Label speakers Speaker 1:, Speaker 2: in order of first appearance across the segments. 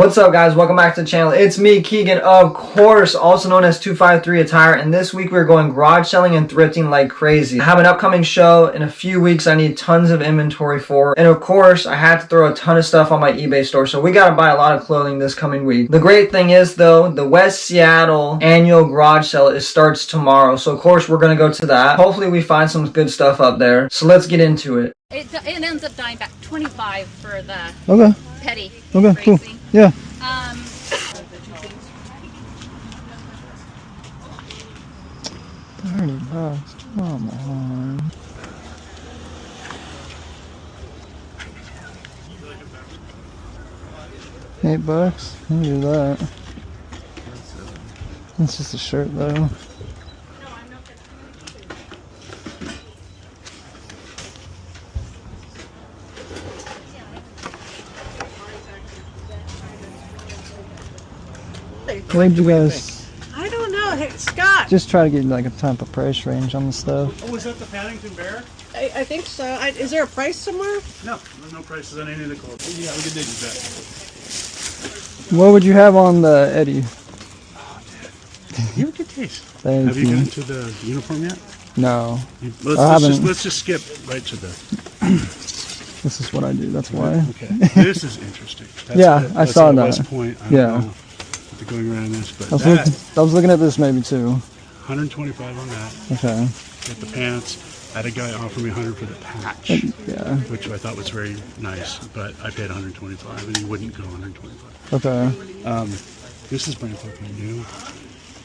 Speaker 1: What's up, guys? Welcome back to the channel. It's me, Kegan, of course, also known as 253 Attire, and this week we're going garage selling and thrifting like crazy. I have an upcoming show in a few weeks I need tons of inventory for, and of course I had to throw a ton of stuff on my eBay store, so we gotta buy a lot of clothing this coming week. The great thing is, though, the West Seattle annual garage sale starts tomorrow, so of course we're gonna go to that. Hopefully we find some good stuff up there, so let's get into it.
Speaker 2: It ends up dying back 25 for the petty.
Speaker 1: Okay,
Speaker 2: racing.
Speaker 1: cool. Yeah. 30 bucks. Come on. $8. I can do that. It's just a shirt, though. What did you guys?
Speaker 3: I don't know. Hey, Scott.
Speaker 1: Just try to get like a type of price range on the stuff.
Speaker 4: Oh, is that the Paddington Bear?
Speaker 3: I think so. Is there a price somewhere?
Speaker 4: No, there's no prices on any of the clothes. Yeah, we could dig that.
Speaker 1: What would you have on the Eddie?
Speaker 4: Oh, dude. You have a good taste.
Speaker 1: Thank
Speaker 4: Have you gotten to the uniform yet?
Speaker 1: No.
Speaker 4: Let's just skip right to the...
Speaker 1: This is what I do, that's why.
Speaker 4: Okay. This is interesting. That's
Speaker 1: Yeah, I saw that.
Speaker 4: West Point. I don't know if they're going around this, but
Speaker 1: I was looking at this maybe too.
Speaker 4: 125 on that.
Speaker 1: Okay.
Speaker 4: Get the pants. I had a guy offer me 100 for the patch,
Speaker 1: Yeah.
Speaker 4: which I thought was very nice, but I paid 125 and he wouldn't go 125.
Speaker 1: Okay.
Speaker 4: This is brand fucking new.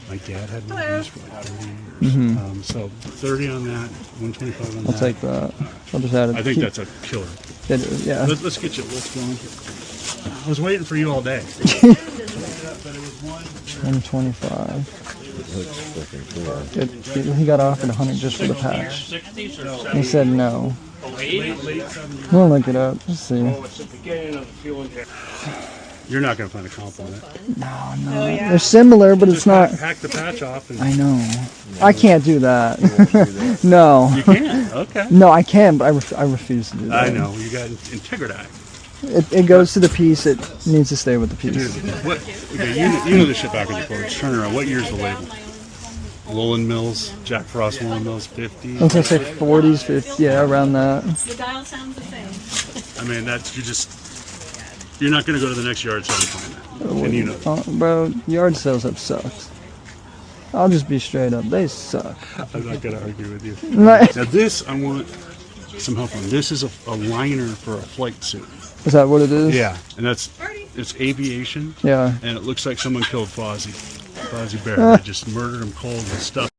Speaker 4: My dad had one of these for like 30 years. So 30 on that, 125 on that.
Speaker 1: I'll take that. I'll just add it.
Speaker 4: I think that's a killer.
Speaker 1: It is, yeah.
Speaker 4: Let's get you. Let's go on. I was waiting for you all day.
Speaker 1: 125. He got offered 100 just for the patch. He said no. We'll look it up. Let's see.
Speaker 4: You're not going to find a comp on it.
Speaker 1: No. They're similar, but it's not.
Speaker 4: Hack the patch off. And
Speaker 1: I know. I can't do that. No.
Speaker 4: You can? Okay.
Speaker 1: No, I can, but I refuse to do that.
Speaker 4: I know. You got integrity.
Speaker 1: It goes to the piece. It needs to stay with the piece.
Speaker 4: What? Okay, you know this shit backwards and forwards. Turn around. What year's the label? Woolen Mills, Jack Frost Woolen Mills, 50.
Speaker 1: I was gonna say 40s, 50s, yeah, around that.
Speaker 2: The dial sounds the same.
Speaker 4: I mean, you're not going to go to the next yard sale and find that. And you know.
Speaker 1: Bro, yard sales have sucked. I'll just be straight up. They suck.
Speaker 4: I'm not going to argue with you.
Speaker 1: Right.
Speaker 4: Now this, I want some help on. This is a liner for a flight suit.
Speaker 1: Is that what it is?
Speaker 4: Yeah, and it's aviation.
Speaker 1: Yeah.
Speaker 4: And it looks like someone killed Fozzie Bear. They just murdered him cold and stuff.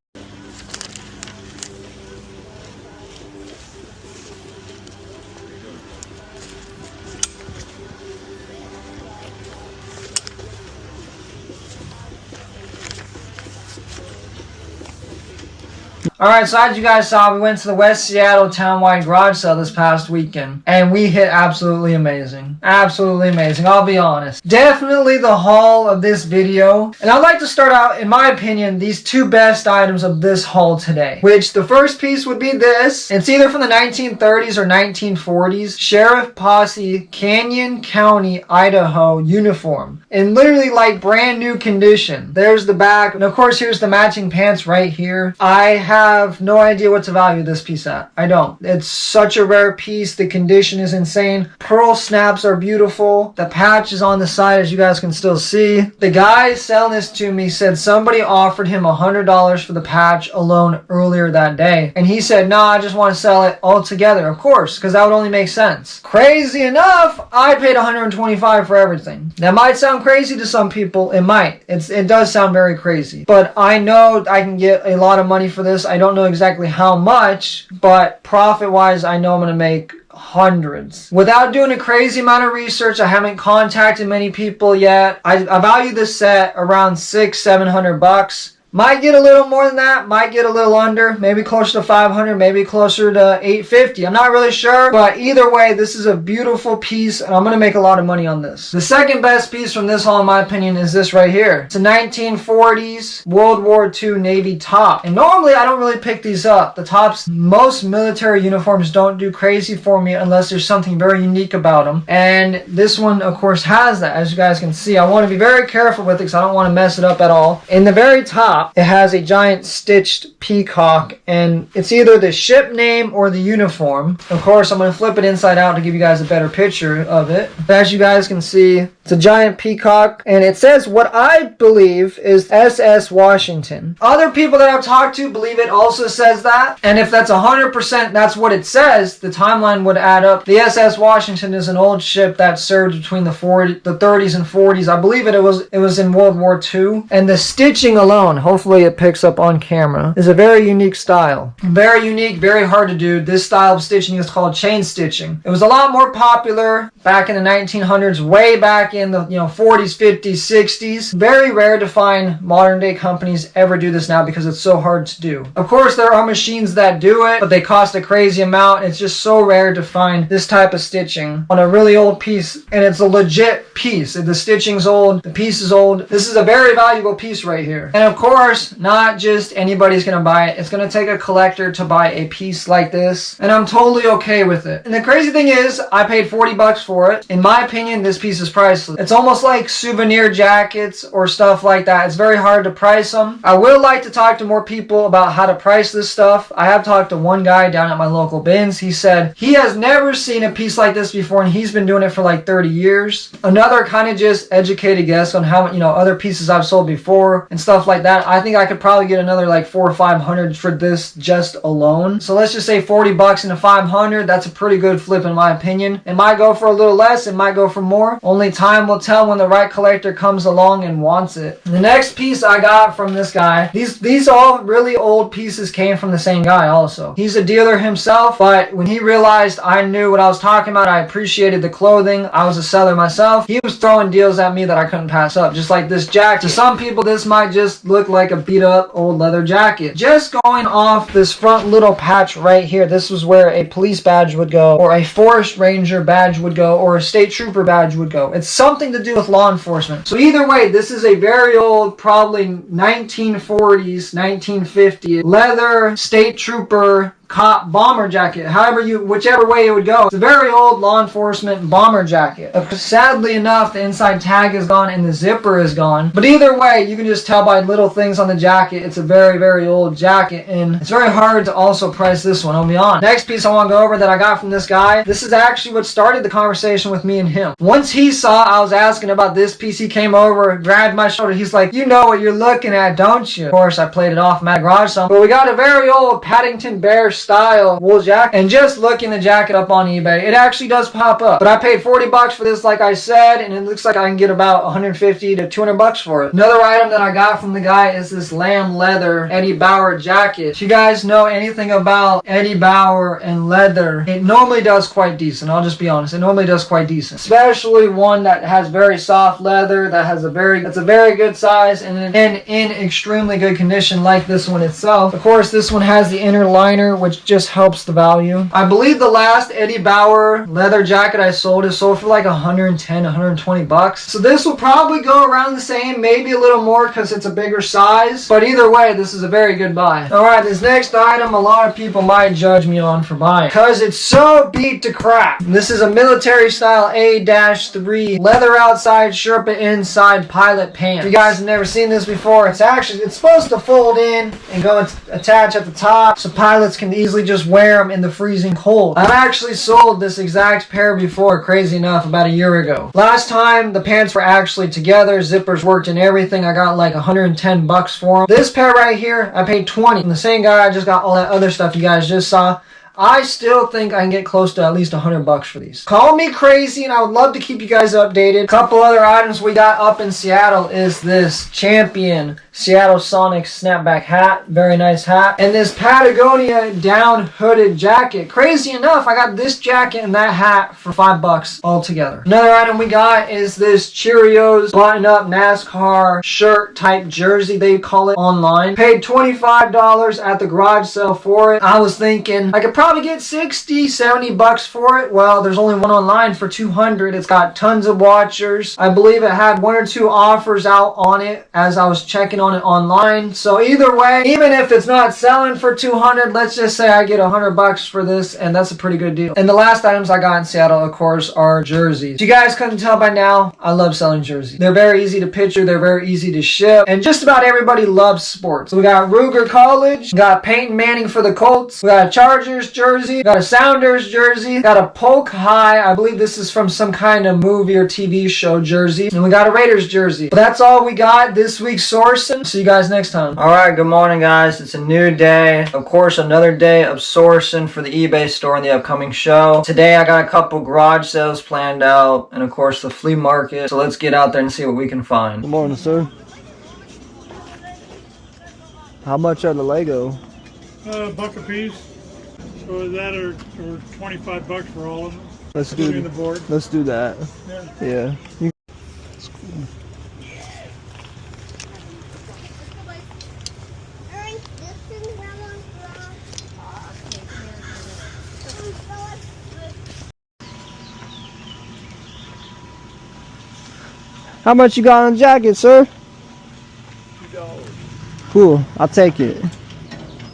Speaker 1: Alright, so as you guys saw, we went to the West Seattle Townwide Garage Sale this past weekend, and we hit absolutely amazing. Absolutely amazing, I'll be honest. Definitely the haul of this video, and I'd like to start out, in my opinion, these two best items of this haul today, which the first piece would be this. It's either from the 1930s or 1940s, Sheriff Posse Canyon County, Idaho uniform, in literally like brand new condition. There's the back, and of course here's the matching pants right here. I have no idea what to value this piece at. I don't. It's such a rare piece. The condition is insane. Pearl snaps are beautiful. The patch is on the side, as you guys can still see. The guy selling this to me said somebody offered him $100 for the patch alone earlier that day. And he said, nah, I just want to sell it all together. Of course, because that would only make sense. Crazy enough, I paid $125 for everything. That might sound crazy to some people. It might. It does sound very crazy. But I know I can get a lot of money for this. I don't know exactly how much, but profit-wise, I know I'm going to make hundreds. Without doing a crazy amount of research, I haven't contacted many people yet. I value this set around $600-700 bucks. Might get a little more than that, might get a little under, maybe closer to 500, maybe closer to 850. I'm not really sure, but either way, this is a beautiful piece, and I'm going to make a lot of money on this. The second best piece from this haul, in my opinion, is this right here. It's a 1940s World War II Navy top. And normally, I don't really pick these up. The tops, most military uniforms don't do crazy for me unless there's something very unique about them. And this one, of course, has that, as you guys can see. I want to be very careful with it because I don't want to mess it up at all. In the very top, it has a giant stitched peacock, and it's either the ship name or the uniform. Of course, I'm going to flip it inside out to give you guys a better picture of it. But as you guys can see, it's a giant peacock, and it says what I believe is SS Washington. Other people that I've talked to believe it also says that, and if that's 100% that's what it says, the timeline would add up. The SS Washington is an old ship that served between the 30s and 40s. I believe it was in World War II, and the stitching alone, hopefully it picks up on camera, is a very unique style. Very unique, very hard to do. This style of stitching is called chain stitching. It was a lot more popular back in the 1900s, way back in the 40s, 50s, 60s. Very rare to find modern day companies ever do this now because it's so hard to do. Of course, there are machines that do it, but they cost a crazy amount. It's just so rare to find this type of stitching on a really old piece, and it's a legit piece. The stitching's old, the piece is old. This is a very valuable piece right here. And of course, not just anybody's gonna buy it. It's gonna take a collector to buy a piece like this, and I'm totally okay with it. And the crazy thing is, I paid 40 bucks for it. In my opinion, this piece is priceless. It's almost like souvenir jackets or stuff like that. It's very hard to price them. I would like to talk to more people about how to price this stuff. I have talked to one guy down at my local bins. He said he has never seen a piece like this before, and he's been doing it for like 30 years. Another kind of just educated guess on how other pieces I've sold before and stuff like that. I think I could probably get another like 400 or 500 for this just alone. So let's just say 40 bucks into 500. That's a pretty good flip in my opinion. It might go for a little less, it might go for more. Only time will tell when the right collector comes along and wants it. The next piece I got from this guy, these all really old pieces came from the same guy also. He's a dealer himself, but when he realized I knew what I was talking about, I appreciated the clothing, I was a seller myself, he was throwing deals at me that I couldn't pass up. Just like this jacket. To some people, this might just look like a beat up old leather jacket. Just going off this front little patch right here, this was where a police badge would go, or a forest ranger badge would go, or a state trooper badge would go. It's something to do with law enforcement. So either way, this is a very old, probably 1940s, 1950s leather state trooper cop bomber jacket, whichever way it would go. It's a very old law enforcement bomber jacket. Sadly enough, the inside tag is gone and the zipper is gone. But either way, you can just tell by little things on the jacket, it's a very, very old jacket, and it's very hard to also price this one, I'll be honest. Next piece I want to go over that I got from this guy, this is actually what started the conversation with me and him. Once he saw I was asking about this piece, he came over, grabbed my shoulder, he's like, you know what you're looking at, don't you? Of course, I played it off, I'm at a garage sale. But we got a very old Paddington Bear style wool jacket, and just looking the jacket up on eBay, it actually does pop up. But I paid 40 bucks for this, like I said, and it looks like I can get about 150 to 200 bucks for it. Another item that I got from the guy is this lamb leather Eddie Bauer jacket. If you guys know anything about Eddie Bauer and leather, it normally does quite decent. I'll just be honest, it normally does quite decent, especially one that has very soft leather, that's a very good size and in extremely good condition, like this one itself. Of course, this one has the inner liner, which just helps the value. I believe the last Eddie Bauer leather jacket I sold is sold for like 110, 120 bucks. So this will probably go around the same, maybe a little more because it's a bigger size. But either way, this is a very good buy. Alright, this next item a lot of people might judge me on for buying because it's so beat to crap. This is a military style A-3 leather outside, Sherpa inside pilot pants. If you guys have never seen this before, it's supposed to fold in and go attach at the top so pilots can easily just wear them in the freezing cold. I've actually sold this exact pair before, crazy enough, about a year ago. Last time the pants were actually together, zippers worked and everything. I got like 110 bucks for them. This pair right here, I paid 20. From the same guy I just got all that other stuff you guys just saw. I still think I can get close to at least $100 for these. Call me crazy, and I would love to keep you guys updated. A couple other items we got up in Seattle is this Champion Seattle Sonics snapback hat. Very nice hat. And this Patagonia down hooded jacket. Crazy enough, I got this jacket and that hat for $5 all together. Another item we got is this Cheerios button up NASCAR shirt type jersey, they call it online. Paid $25 at the garage sale for it. I was thinking I could probably get $60-$70 for it. Well, there's only one online for $200. It's got tons of watchers. I believe it had 1 or 2 offers out on it as I was checking on it online. So either way, even if it's not selling for $200, let's just say I get $100 for this, and that's a pretty good deal. And the last items I got in Seattle, of course, are jerseys. You guys couldn't tell by now, I love selling jerseys. They're very easy to picture, they're very easy to ship, and just about everybody loves sports. So we got Ruger College, we got Peyton Manning for the Colts, we got a Chargers jersey, we got a Sounders jersey, got a Polk High, I believe this is from some kind of movie or TV show jersey, and we got a Raiders jersey. But that's all we got this week's sourcing. See you guys next time. Alright, good morning guys. It's a new day. Of course, another day of sourcing for the eBay store in the upcoming show. Today I got a couple garage sales planned out, and of course the flea market. So let's get out there and see what we can find.
Speaker 5: Good morning, sir. How much are the Lego?
Speaker 6: $1 a piece. So that or $25 for all of them.
Speaker 5: Let's do
Speaker 6: the board.
Speaker 5: Let's do that. Yeah. That's cool. How much you got on the jacket, sir? $2. Cool, I'll take it.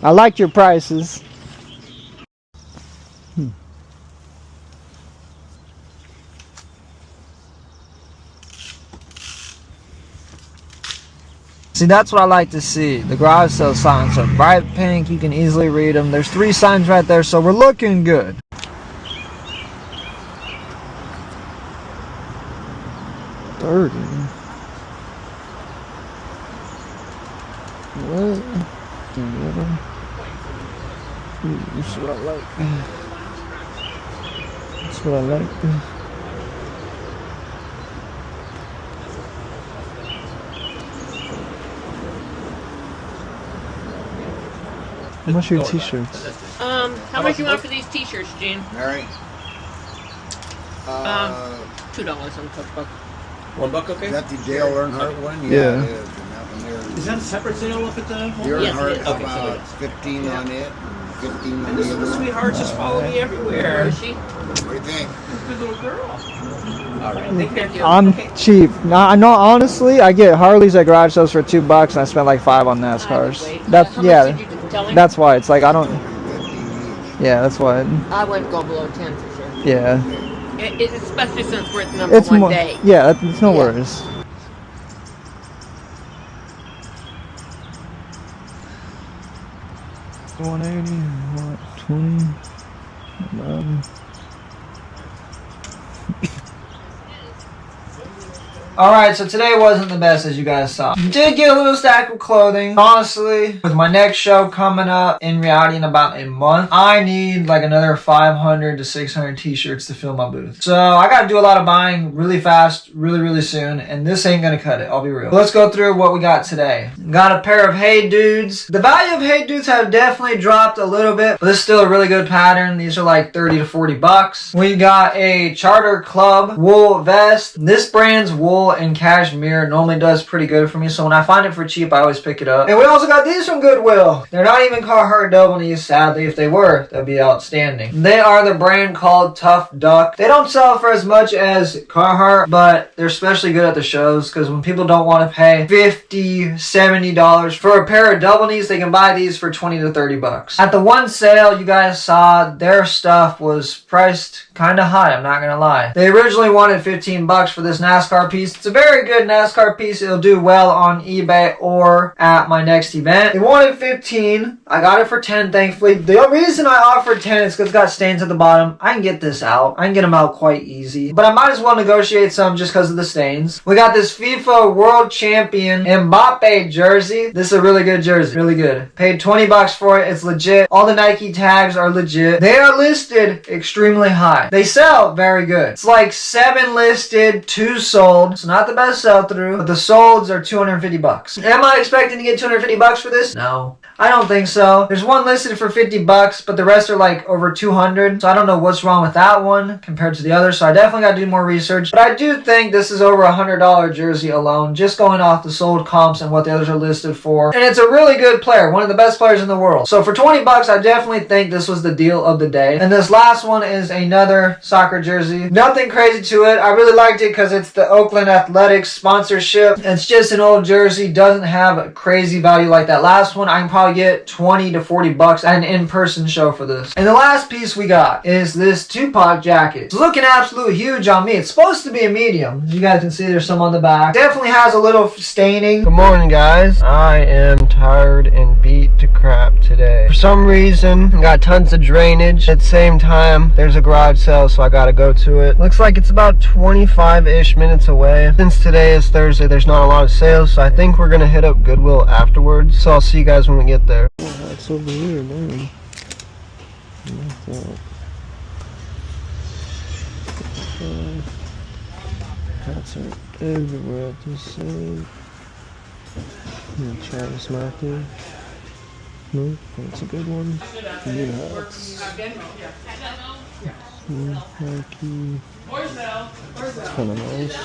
Speaker 5: I like your prices.
Speaker 1: See, that's what I like to see. The garage sale signs are bright pink. You can easily read them. There's 3 signs right there, so we're looking good.
Speaker 5: $30. What? That's what I like. That's what I like. How much are your t-shirts?
Speaker 2: How much you want for these t-shirts, Gene?
Speaker 7: All right.
Speaker 2: $2 on the cookbook.
Speaker 8: $1 okay?
Speaker 7: Is that the Dale Earnhardt one?
Speaker 5: Yeah.
Speaker 7: It is. And that one there.
Speaker 8: Is that a separate sale up at the
Speaker 7: The
Speaker 8: home?
Speaker 2: Yes, it
Speaker 7: Earnhardt,
Speaker 2: is.
Speaker 8: Okay, so
Speaker 7: about
Speaker 8: it is.
Speaker 7: 15 on it, 15 on
Speaker 8: And
Speaker 7: the
Speaker 8: this
Speaker 7: other
Speaker 8: little
Speaker 7: one.
Speaker 8: sweetheart just follow me
Speaker 2: Where
Speaker 8: everywhere.
Speaker 2: is she?
Speaker 7: What do you think?
Speaker 8: Good little girl. All right, thank you.
Speaker 5: I'm
Speaker 8: Okay.
Speaker 5: cheap. Now, I know, honestly, I get Harleys at garage sales for $2 and I spend like $5 on
Speaker 2: I would
Speaker 5: NASCARs.
Speaker 2: wait.
Speaker 5: That's,
Speaker 2: How much
Speaker 5: yeah,
Speaker 2: did you tell him?
Speaker 5: that's why. It's like, I don't,
Speaker 7: 15 each.
Speaker 5: yeah, that's why.
Speaker 2: I wouldn't go below 10 for sure.
Speaker 5: Yeah.
Speaker 2: Especially since we're at the number
Speaker 5: It's
Speaker 2: one
Speaker 5: more,
Speaker 2: day.
Speaker 5: yeah, it's no
Speaker 2: Yeah.
Speaker 5: worries. $180, what, 20, 11.
Speaker 1: Alright, so today wasn't the best as you guys saw. Did get a little stack of clothing. Honestly, with my next show coming up in reality in about a month, I need like another 500 to 600 t-shirts to fill my booth. So I gotta do a lot of buying really fast, really soon, and this ain't gonna cut it, I'll be real. But let's go through what we got today. Got a pair of Hey Dudes. The value of Hey Dudes have definitely dropped a little bit, but this is still a really good pattern. These are like 30 to 40 bucks. We got a Charter Club wool vest. This brand's wool and cashmere normally does pretty good for me, so when I find it for cheap I always pick it up. And we also got these from Goodwill. They're not even Carhartt double knees, sadly. If they were, that'd be outstanding. They are the brand called Tough Duck. They don't sell for as much as Carhartt, but they're especially good at the shows, because when people don't want to pay $50, $70 for a pair of double knees, they can buy these for 20 to 30 bucks. At the one sale you guys saw, their stuff was priced kind of high, I'm not gonna lie. They originally wanted 15 bucks for this NASCAR piece. It's a very good NASCAR piece. It'll do well on eBay or at my next event. They wanted 15. I got it for 10, thankfully. The reason I offered 10 is because it's got stains at the bottom. I can get this out. I can get them out quite easy. But I might as well negotiate some just because of the stains. We got this FIFA World Champion Mbappe jersey. This is a really good jersey. Really good. Paid 20 bucks for it. It's legit. All the Nike tags are legit. They are listed extremely high. They sell very good. It's like 7 listed, 2 sold. It's not the best sell through, but the solds are 250 bucks. Am I expecting to get 250 bucks for this? No. I don't think so. There's one listed for 50 bucks, but the rest are like over 200. So I don't know what's wrong with that one compared to the other. So I definitely got to do more research. But I do think this is over $100 jersey alone, just going off the sold comps and what the others are listed for. And it's a really good player, one of the best players in the world. So for 20 bucks, I definitely think this was the deal of the day. And this last one is another soccer jersey. Nothing crazy to it. I really liked it because it's the Oakland Athletics sponsorship. It's just an old jersey. Doesn't have a crazy value like that last one. I can probably get 20 to 40 bucks at an in-person show for this. And the last piece we got is this Tupac jacket. It's looking absolutely huge on me. It's supposed to be a medium. As you guys can see, there's some on the back. Definitely has a little staining. Good morning, guys. I am tired and beat to crap today. For some reason, I got tons of drainage. At the same time, there's a garage sale, so I gotta go to it. Looks like it's about 25-ish minutes away. Since today is Thursday, there's not a lot of sales, so I think we're gonna hit up Goodwill afterwards. So I'll see you guys when we get there. Oh, that's over here, man. Hats are everywhere at the same. Travis Matthew. No, that's a good one. New hats. Nike. It's kind of nice.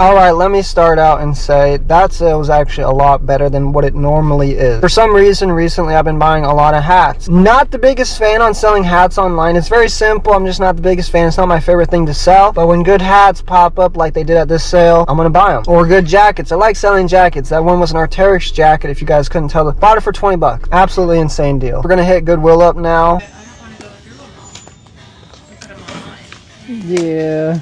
Speaker 1: Alright, let me start out and say that sale was actually a lot better than what it normally is. For some reason, recently I've been buying a lot of hats. Not the biggest fan on selling hats online. It's very simple. I'm just not the biggest fan. It's not my favorite thing to sell. But when good hats pop up like they did at this sale, I'm gonna buy them. Or good jackets. I like selling jackets. That one was an Arc'teryx jacket, if you guys couldn't tell. Bought it for 20 bucks. Absolutely insane deal. We're gonna hit Goodwill up now. Yeah.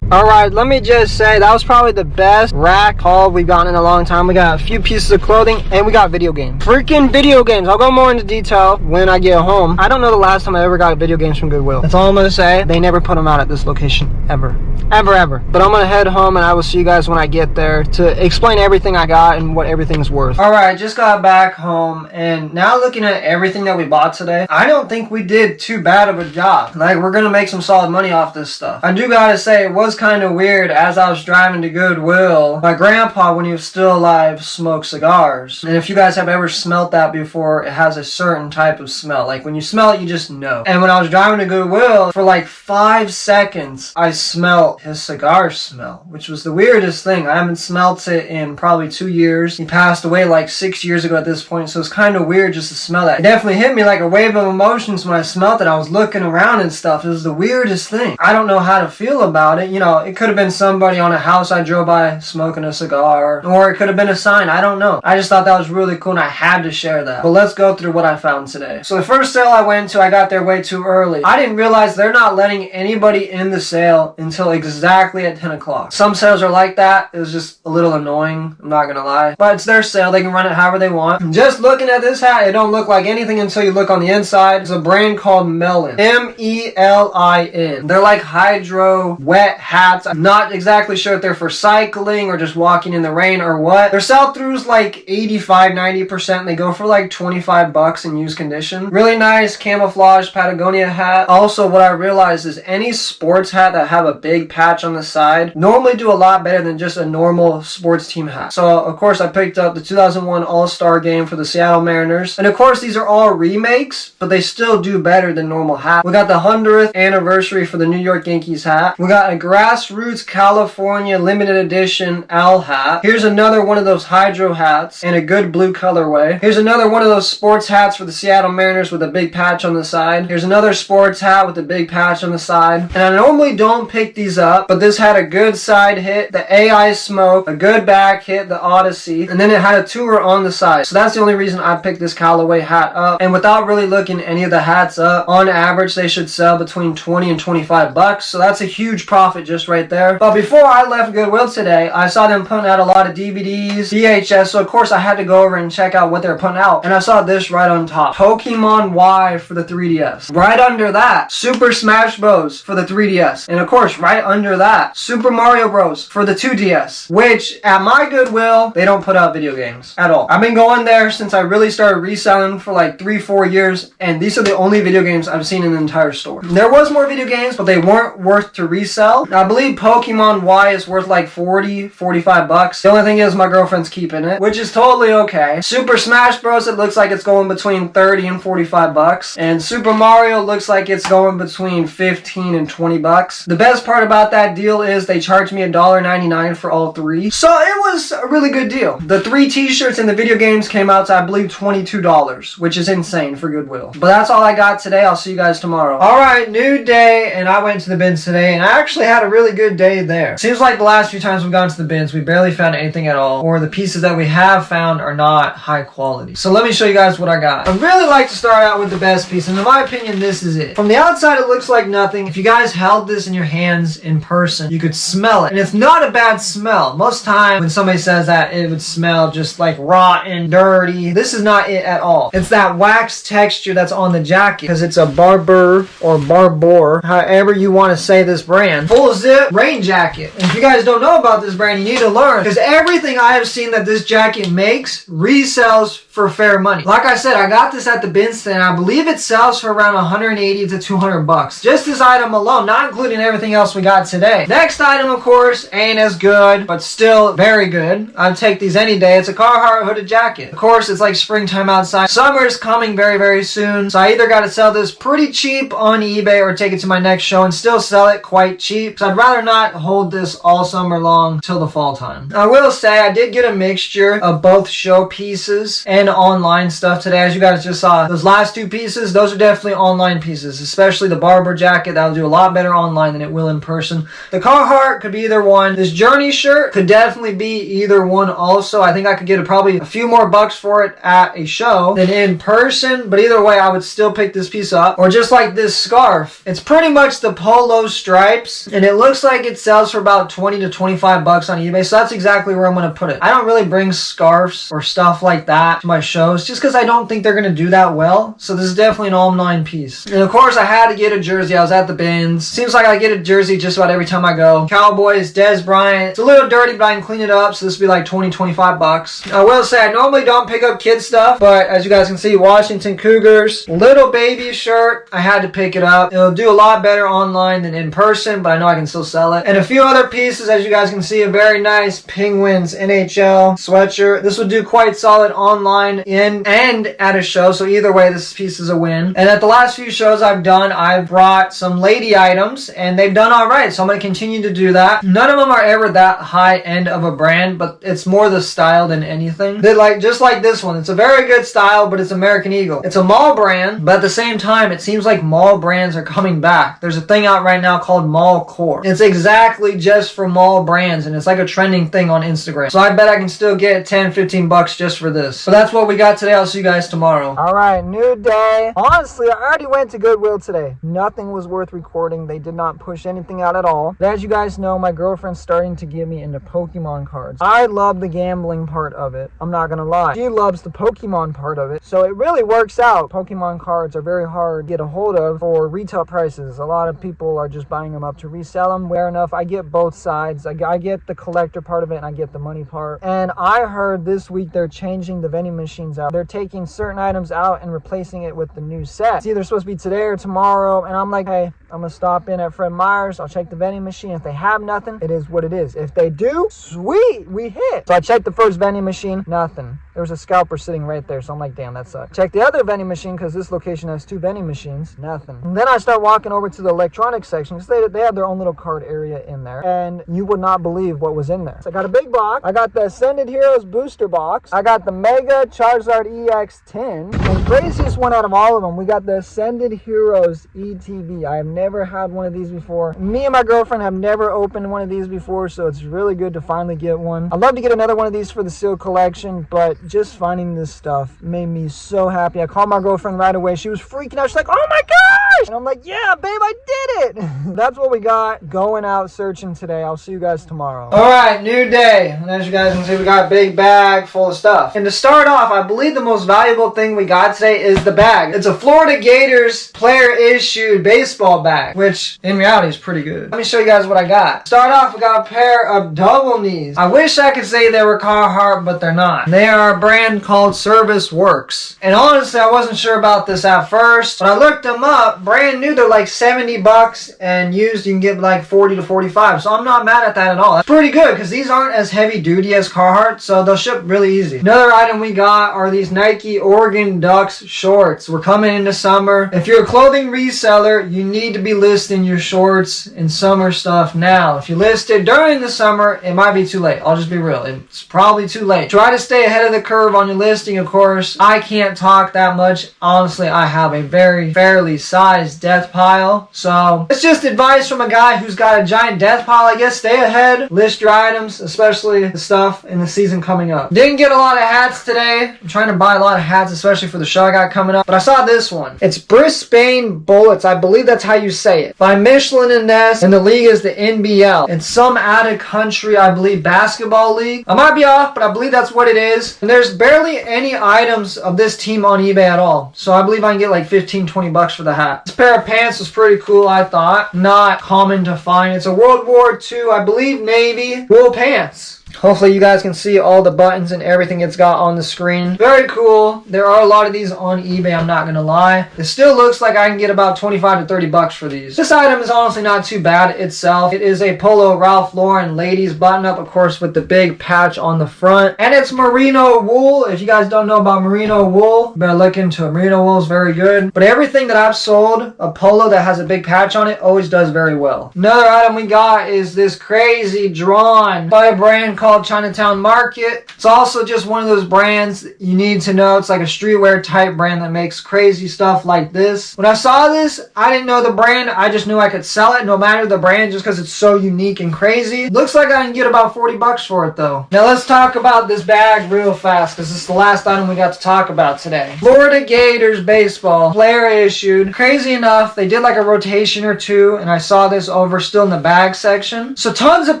Speaker 1: Alright, let me just say that was probably the best rack haul we've gotten in a long time. We got a few pieces of clothing and we got video games. Freaking video games. I'll go more into detail when I get home. I don't know the last time I ever got video games from Goodwill. That's all I'm going to say. They never put them out at this location. Ever. Ever. But I'm going to head home and I will see you guys when I get there to explain everything I got and what everything's worth. Alright, just got back home and now looking at everything that we bought today, I don't think we did too bad of a job. Like, we're going to make some solid money off this stuff. I do got to say, it was kind of weird. As I was driving to Goodwill, my grandpa, when he was still alive, smoked cigars. And if you guys have ever smelt that before, it has a certain type of smell. Like, when you smell it, you just know. And when I was driving to Goodwill, for like 5 seconds, I smelled his cigar smell, which was the weirdest thing. I haven't smelt it in probably 2 years. He passed away like 6 years ago at this point, so it's kind of weird just to smell that. It definitely hit me like a wave of emotions when I smelt it. I was looking around and stuff. It was the weirdest thing. I don't know how to feel about it. You know, it could have been somebody on a house I drove by smoking a cigar, or it could have been a sign. I don't know. I just thought that was really cool and I had to share that. But let's go through what I found today. So the first sale I went to, I got there way too early. I didn't realize they're not letting anybody in the sale until exactly at 10 o'clock. Some sales are like that. It was just a little annoying, I'm not gonna lie. But it's their sale. They can run it however they want. Just looking at this hat, it don't look like anything until you look on the inside. It's a brand called Melin. M-E-L-I-N. They're like hydro wet hats. I'm not exactly sure if they're for cycling or just walking in the rain or what. Their sell-through's like 85-90%. They go for like 25 bucks in used condition. Really nice camouflage Patagonia hat. Also, what I realized is any sports hat that have a big patch on the side normally do a lot better than just a normal sports team hat. So, of course, I picked up the 2001 All-Star game for the Seattle Mariners. And, of course, these are all remakes, but they still do better than normal hats. We got the 100th anniversary for the New York Yankees hat. We got a Grassroots California limited edition owl hat. Here's another one of those hydro hats in a good blue colorway. Here's another one of those sports hats for the Seattle Mariners with a big patch on the side. Here's another sports hat with a big patch on the side. And I normally don't pick these up up, but this had a good side hit, the AI Smoke, a good back hit, the Odyssey, and then it had a tour on the side. So that's the only reason I picked this Callaway hat up. And without really looking any of the hats up, on average they should sell between 20 and 25 bucks. So that's a huge profit just right there. But before I left Goodwill today, I saw them putting out a lot of DVDs, VHS, so of course I had to go over and check out what they're putting out. And I saw this right on top. Pokemon Y for the 3DS. Right under that, Super Smash Bros. For the 3DS. And of course, right under that, Super Mario Bros. For the 2DS. Which, at my Goodwill, they don't put out video games at all. I've been going there since I really started reselling for like 3-4 years, and these are the only video games I've seen in the entire store. There was more video games, but they weren't worth to resell. Now, I believe Pokemon Y is worth like 40-45 bucks. The only thing is my girlfriend's keeping it, which is totally okay. Super Smash Bros. It looks like it's going between 30 and 45 bucks. And Super Mario looks like it's going between 15 and 20 bucks. The best part about that deal is they charged me $1.99 for all three. So it was a really good deal. The 3 t-shirts and the video games came out to, I believe, $22, which is insane for Goodwill. But that's all I got today. I'll see you guys tomorrow. Alright, new day, and I went to the bins today, and I actually had a really good day there. Seems like the last few times we've gone to the bins, we barely found anything at all, or the pieces that we have found are not high quality. So let me show you guys what I got. I really like to start out with the best piece, and in my opinion, this is it. From the outside, it looks like nothing. If you guys held this in your hands in person, you could smell it, and it's not a bad smell. Most time when somebody says that, it would smell just like rotten, dirty. This is not it at all. It's that wax texture that's on the jacket, because it's a Barbour or Barbour, however you want to say this brand. Full zip rain jacket. And if you guys don't know about this brand, you need to learn, because everything I have seen that this jacket makes resells for fair money. Like I said, I got this at the bin stand. I believe it sells for around 180 to 200 bucks. Just this item alone, not including everything else we got today. Next item, of course, ain't as good, but still very good. I'd take these any day. It's a Carhartt hooded jacket. Of course, it's like springtime outside. Summer's coming very, very soon. So I either got to sell this pretty cheap on eBay or take it to my next show and still sell it quite cheap. So I'd rather not hold this all summer long till the fall time. I will say I did get a mixture of both show pieces and online stuff today. As you guys just saw, those last 2 pieces, those are definitely online pieces, especially the Barbour jacket. That'll do a lot better online than it will in person. The Carhartt could be either one. This Journey shirt could definitely be either one also. I think I could get probably a few more bucks for it at a show than in person, but either way, I would still pick this piece up. Or just like this scarf. It's pretty much the polo stripes, and it looks like it sells for about 20 to 25 bucks on eBay, so that's exactly where I'm going to put it. I don't really bring scarves or stuff like that to my shows, just because I don't think they're going to do that well, so this is definitely an online piece. And of course, I had to get a jersey. I was at the bins. Seems like I get a jersey just about every time I go. Cowboys, Dez Bryant. It's a little dirty, but I can clean it up, so this will be like 20-25 bucks. I will say, I normally don't pick up kid stuff, but as you guys can see, Washington Cougars, little baby shirt, I had to pick it up. It'll do a lot better online than in person, but I know I can still sell it. And a few other pieces, as you guys can see, a very nice Penguins NHL sweatshirt. This would do quite solid online and at a show, so either way, this piece is a win. And at the last few shows I've done, I've brought some lady items, and they've done alright, so I'm going to continue to do that. None of them are ever that high end of a brand, but it's more the style than anything. Just like this one, it's a very good style, but it's American Eagle. It's a mall brand, but at the same time, it seems like mall brands are coming back. There's a thing out right now called Mall Core. It's exactly just for mall brands, and it's like a trending thing on Instagram. So I bet I can still get 10-15 bucks just for this. So that's what we got today. I'll see you guys tomorrow. Alright, new day. Honestly, I already went to Goodwill today. Nothing was worth recording. They did not push anything out at all. But as you guys know, my girlfriend's starting to get me into Pokemon cards. I love the gambling part of it. I'm not gonna lie. She loves the Pokemon part of it. So it really works out. Pokemon cards are very hard to get a hold of for retail prices. A lot of people are just buying them up to resell them. Fair enough, I get both sides. I get the collector part of it, and I get the money part. And I heard this week they're changing the vending machines out. They're taking certain items out and replacing it with the new set. It's either supposed to be today or tomorrow, and I'm like, hey, I'm gonna stop in at Fred Meyer's. I'll check the vending machine. If they have nothing, it is what it is. If they do, sweet, we hit. So I checked the first vending machine, nothing. There was a scalper sitting right there, so I'm like, damn, that sucks. Check the other vending machine, because this location has 2 vending machines, nothing. And then I start walking over to the electronics section, because they have their own little card area in there, and you would not believe what was in there. So I got a big box. I got the Ascended Heroes booster box. I got the Mega Charizard EX10. And craziest one out of all of them, we got the Ascended Heroes ETB. I have
Speaker 5: never had one of these before. Me and my girlfriend have never opened one of these before, so it's really good to finally get one. I'd love to get another one of these for the seal collection, but just finding this stuff made me so happy. I called my girlfriend right away. She was freaking out. She's like, oh my gosh! And I'm like, yeah, babe, I did it! That's what we got going out searching today. I'll see you guys tomorrow.
Speaker 1: Alright, new day. And as you guys can see, we got a big bag full of stuff. And to start off, I believe the most valuable thing we got today is the bag. It's a Florida Gators player issued baseball bag, which in reality is pretty good. Let me show you guys what I got. Start off, we got a pair of double knees. I wish I could say they were Carhartt, but they're not. They are a brand called Service Works. And honestly, I wasn't sure about this at first, but I looked them up. Brand new, they're like 70 bucks, and used you can get like 40 to 45. So I'm not mad at that at all. That's pretty good because these aren't as heavy duty as Carhartt, so they'll ship really easy. Another item we got are these Nike Oregon Ducks shorts. We're coming into summer. If you're a clothing reseller, you need to be listing your shorts and summer stuff now. If you list it during the summer, it might be too late. I'll just be real. It's probably too late. Try to stay ahead of the curve on your listing, of course. I can't talk that much. Honestly, I have a very fairly sized death pile. So it's just advice from a guy who's got a giant death pile. I guess stay ahead. List your items, especially the stuff in the season coming up. Didn't get a lot of hats today. I'm trying to buy a lot of hats, especially for the show I got coming up. But I saw this one. It's Brisbane Bullets. I believe that's how you say it. By Michelin and Ness, and the league is the NBL. It's some out-of-country, I believe, basketball league. I might be off, but I believe that's what it is. And there's barely any items of this team on eBay at all. So I believe I can get like 15, 20 bucks for the hat. This pair of pants was pretty cool, I thought. Not common to find. It's a World War II, I believe, Navy wool pants. Hopefully you guys can see all the buttons and everything it's got on the screen. Very cool. There are a lot of these on eBay, I'm not going to lie. It still looks like I can get about 25 to 30 bucks for these. This item is honestly not too bad itself. It is a Polo Ralph Lauren ladies button up, of course, with the big patch on the front. And it's merino wool. If you guys don't know about merino wool, you better look into it. Merino wool is very good. But everything that I've sold, a polo that has a big patch on it, always does very well. Another item we got is this crazy drawn by a brand called Chinatown Market. It's also just one of those brands you need to know. It's like a streetwear type brand that makes crazy stuff like this. When I saw this, I didn't know the brand. I just knew I could sell it no matter the brand just because it's so unique and crazy. Looks like I can get about 40 bucks for it though. Now let's talk about this bag real fast because this is the last item we got to talk about today. Florida Gators baseball, player issued. Crazy enough, they did like a rotation or two, and I saw this over still in the bag section. So tons of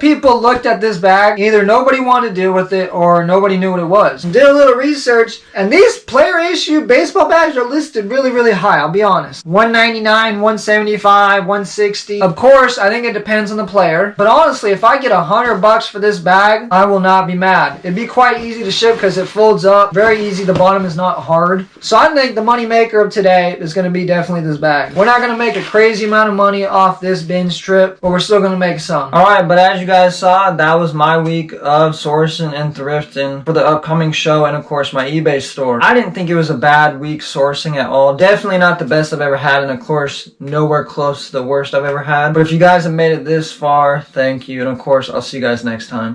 Speaker 1: people looked at this bag. Either nobody wanted to deal with it or nobody knew what it was. Did a little research, and these player issue baseball bags are listed really high, I'll be honest. $199, $175, $160. Of course, I think it depends on the player, but honestly, if I get $100 for this bag, I will not be mad. It'd be quite easy to ship because it folds up very easy. The bottom is not hard. So I think the money maker of today is going to be definitely this bag. We're not going to make a crazy amount of money off this binge trip, but we're still going to make some. Alright, but as you guys saw, that was my week of sourcing and thrifting for the upcoming show and of course my eBay store. I didn't think it was a bad week sourcing at all. Definitely not the best I've ever had, and of course nowhere close to the worst I've ever had. But if you guys have made it this far, thank you, and of course I'll see you guys next time.